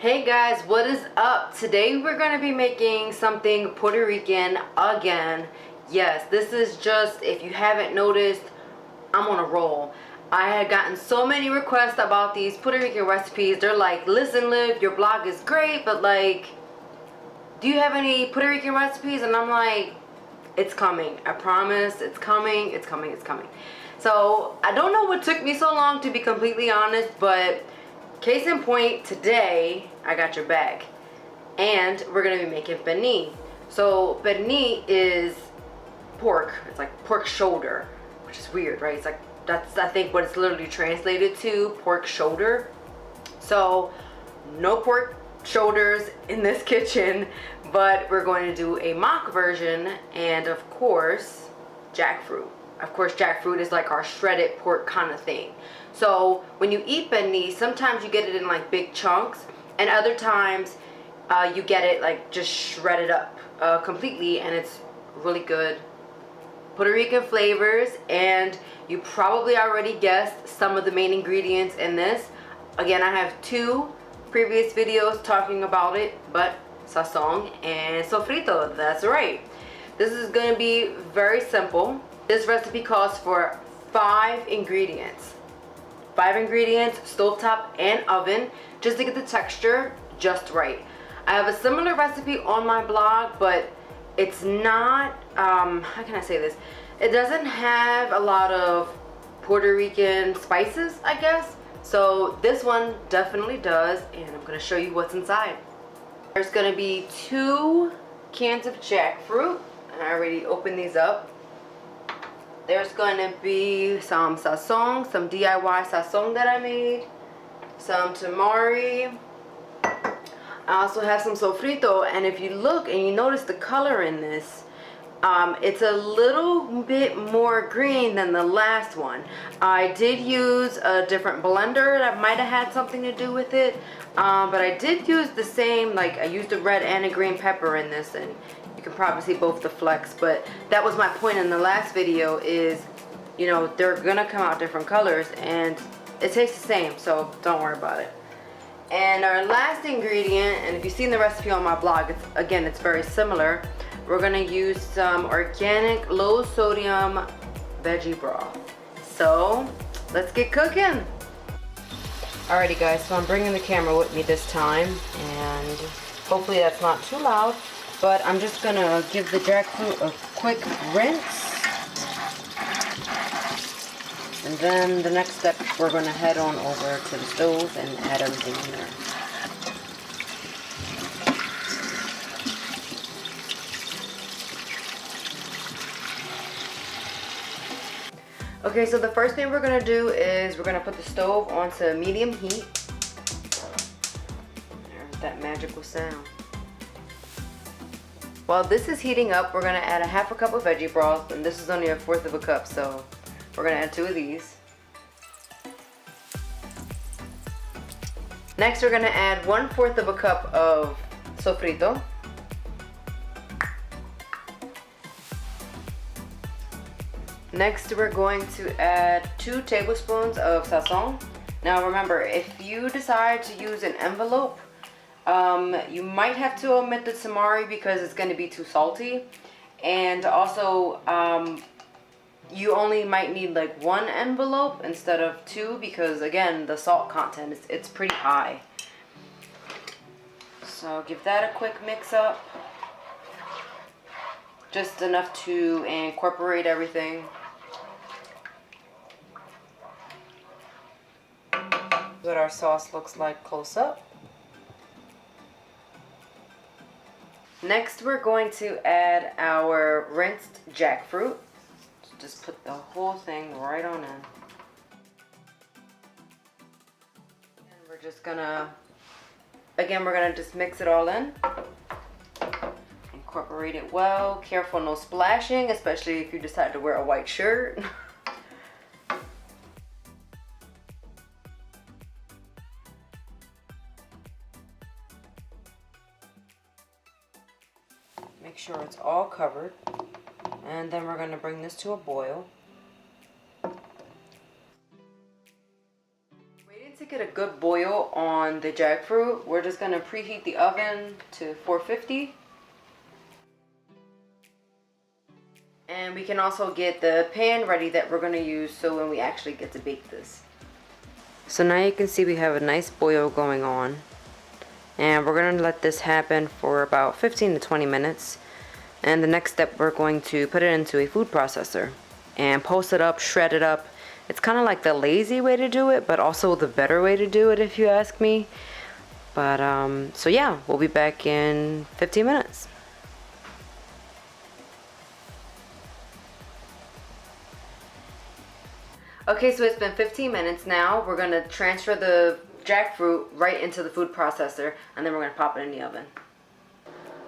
Hey guys, what is up? Today we're going to be making something Puerto Rican again. Yes, this is just, if you haven't noticed, I'm on a roll. I had gotten so many requests about these Puerto Rican recipes. They're like, listen Liv, your blog is great, but like, do you have any Puerto Rican recipes? And I'm like, it's coming. I promise, it's coming, it's coming, it's coming. So I don't know what took me so long, to be completely honest, but case in point, today I got your back, and we're gonna be making pernil. So pernil is pork. It's like pork shoulder, which is weird, right? It's like, that's I think what it's literally translated to, pork shoulder. So no pork shoulders in this kitchen, but we're going to do a mock version, and of course jackfruit. Of course, jackfruit is like our shredded pork kind of thing. So when you eat pernil, sometimes you get it in like big chunks, and other times you get it like just shredded up completely, and it's really good. Puerto Rican flavors, and you probably already guessed some of the main ingredients in this. Again, I have two previous videos talking about it, but sazon and sofrito, that's right. This is going to be very simple. This recipe calls for 5 ingredients. 5 ingredients, stovetop and oven, just to get the texture just right. I have a similar recipe on my blog, but it's not, how can I say this? It doesn't have a lot of Puerto Rican spices, I guess. So this one definitely does, and I'm going to show you what's inside. There's going to be 2 cans of jackfruit, and I already opened these up. There's going to be some sazon, some DIY sazon that I made, some tamari. I also have some sofrito, and if you look and you notice the color in this, it's a little bit more green than the last one. I did use a different blender that might have had something to do with it, but I did use the same, like I used a red and a green pepper in this, and you can probably see both the flecks, but that was my point in the last video is, you know, they're gonna come out different colors and it tastes the same, so don't worry about it. And our last ingredient, and if you've seen the recipe on my blog, it's very similar. We're gonna use some organic low sodium veggie broth. So let's get cooking. Alrighty guys, so I'm bringing the camera with me this time, and hopefully that's not too loud. But I'm just going to give the jackfruit a quick rinse. And then the next step, we're going to head on over to the stove and add everything in there. Okay, so the first thing we're going to do is we're going to put the stove onto medium heat. There's that magical sound. While this is heating up, we're going to add a 1/2 cup of veggie broth, and this is only 1/4 cup, so we're going to add 2 of these. Next, we're going to add 1/4 cup of sofrito. Next, we're going to add 2 tablespoons of sazon. Now remember, if you decide to use an envelope, you might have to omit the tamari because it's going to be too salty, and also you only might need like 1 envelope instead of 2 because again the salt content it's pretty high. So give that a quick mix up, just enough to incorporate everything. What our sauce looks like close up. Next, we're going to add our rinsed jackfruit. Just put the whole thing right on in. And we're just gonna, again, we're gonna just mix it all in. Incorporate it well. Careful, no splashing, especially if you decide to wear a white shirt. Make sure it's all covered, and then we're going to bring this to a boil. Waiting to Get a good boil on the jackfruit. We're just gonna preheat the oven to 450. And we can also get the pan ready that we're gonna use so when we actually get to bake this. So now you can see we have a nice boil going on. And we're gonna let this happen for about 15 to 20 minutes. And the next step, we're going to put it into a food processor and post it up, shred it up. It's kind of like the lazy way to do it, but also the better way to do it if you ask me. But so yeah, we'll be back in 15 minutes. Okay, so it's been 15 minutes now. We're gonna transfer the jackfruit right into the food processor, and then we're gonna pop it in the oven.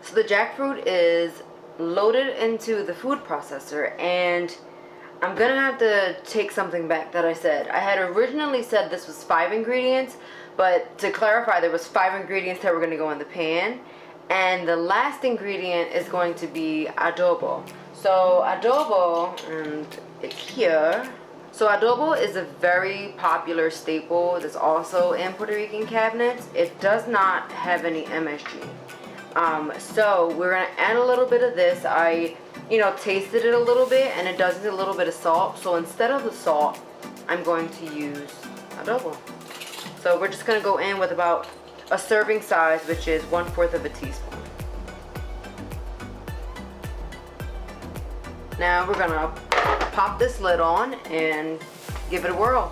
So the jackfruit is loaded into the food processor, and I'm gonna have to take something back that I said. I had originally said this was 5 ingredients, but to clarify, there was 5 ingredients that were gonna go in the pan, and the last ingredient is going to be adobo. So adobo, and it's here. So adobo is a very popular staple that's also in Puerto Rican cabinets. It does not have any MSG. So we're gonna add a little bit of this. I, tasted it a little bit, and it does need a little bit of salt. So instead of the salt, I'm going to use adobo. So we're just gonna go in with about a serving size, which is 1/4 of a teaspoon. Now we're gonna pop this lid on and give it a whirl.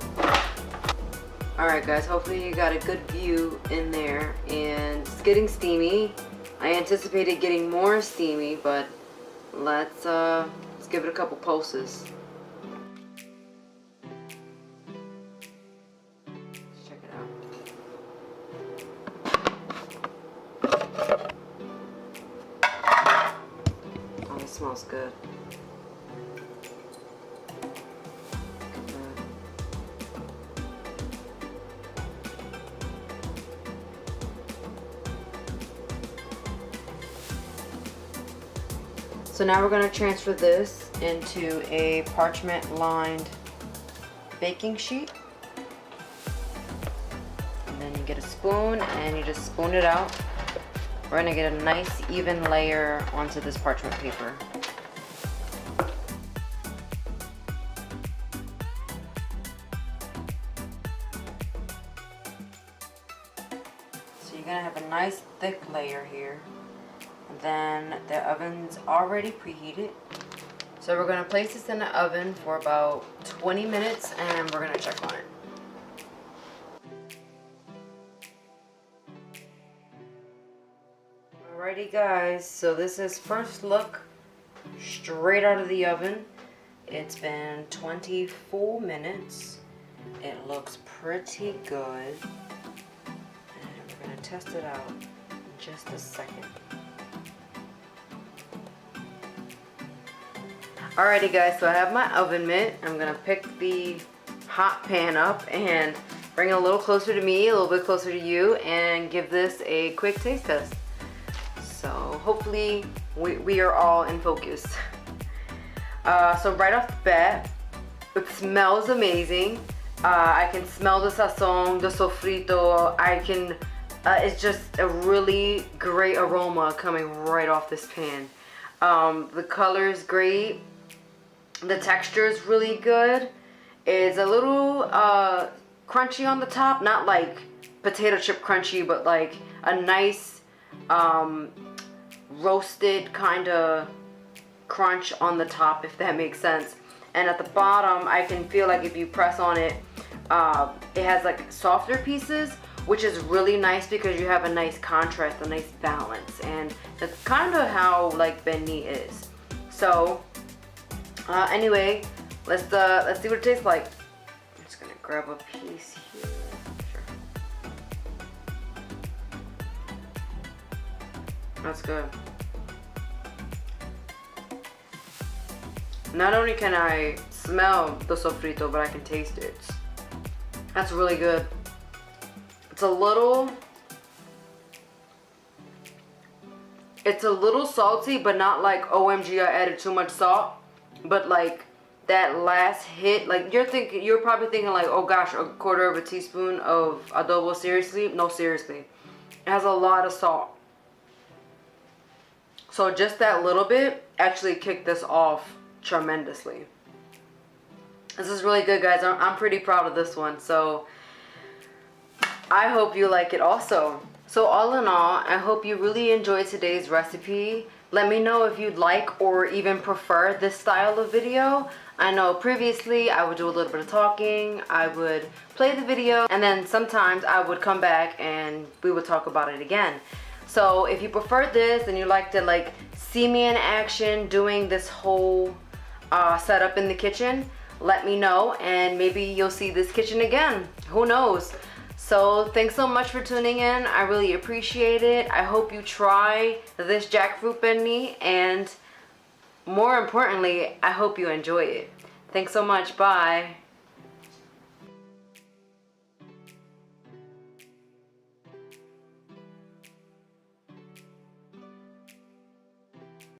Alright guys, hopefully you got a good view in there, and it's getting steamy. I anticipated getting more steamy, but let's give it a couple pulses. Let's check it out. Oh, it smells good. So now we're going to transfer this into a parchment lined baking sheet. And then you get a spoon and you just spoon it out. We're going to get a nice even layer onto this parchment paper. So you're going to have a nice thick layer here. Then the oven's already preheated. So we're going to place this in the oven for about 20 minutes and we're going to check on it. Alrighty guys, so this is first look straight out of the oven. It's been 24 minutes. It looks pretty good. And we're going to test it out in just a second. Alrighty guys, so I have my oven mitt. I'm gonna pick the hot pan up and bring it a little closer to me, a little bit closer to you, and give this a quick taste test. So hopefully we are all in focus. So right off the bat, it smells amazing. I can smell the sazon, the sofrito. It's just a really great aroma coming right off this pan. The color is great. The texture is really good. It's a little crunchy on the top, not like potato chip crunchy, but like a nice roasted kind of crunch on the top, if that makes sense. And at the bottom, I can feel like if you press on it, it has like softer pieces, which is really nice because you have a nice contrast, a nice balance, and that's kind of how like beni is. So anyway, let's see what it tastes like. I'm just gonna grab a piece here. Sure. That's good. Not only can I smell the sofrito, but I can taste it. That's really good. It's a little salty, but not like OMG I added too much salt, but like that last hit, like you're probably thinking like, oh gosh, a quarter of a teaspoon of adobo, seriously? No, seriously. It has a lot of salt. So just that little bit actually kicked this off tremendously. This is really good, guys. I'm pretty proud of this one. So I hope you like it also. So all in all, I hope you really enjoyed today's recipe. Let me know if you'd like or even prefer this style of video. I know previously I would do a little bit of talking, I would play the video, and then sometimes I would come back and we would talk about it again. So if you prefer this and you like to like see me in action doing this whole setup in the kitchen, let me know and maybe you'll see this kitchen again. Who knows? So thanks so much for tuning in. I really appreciate it. I hope you try this jackfruit pernil, and more importantly, I hope you enjoy it. Thanks so much. Bye.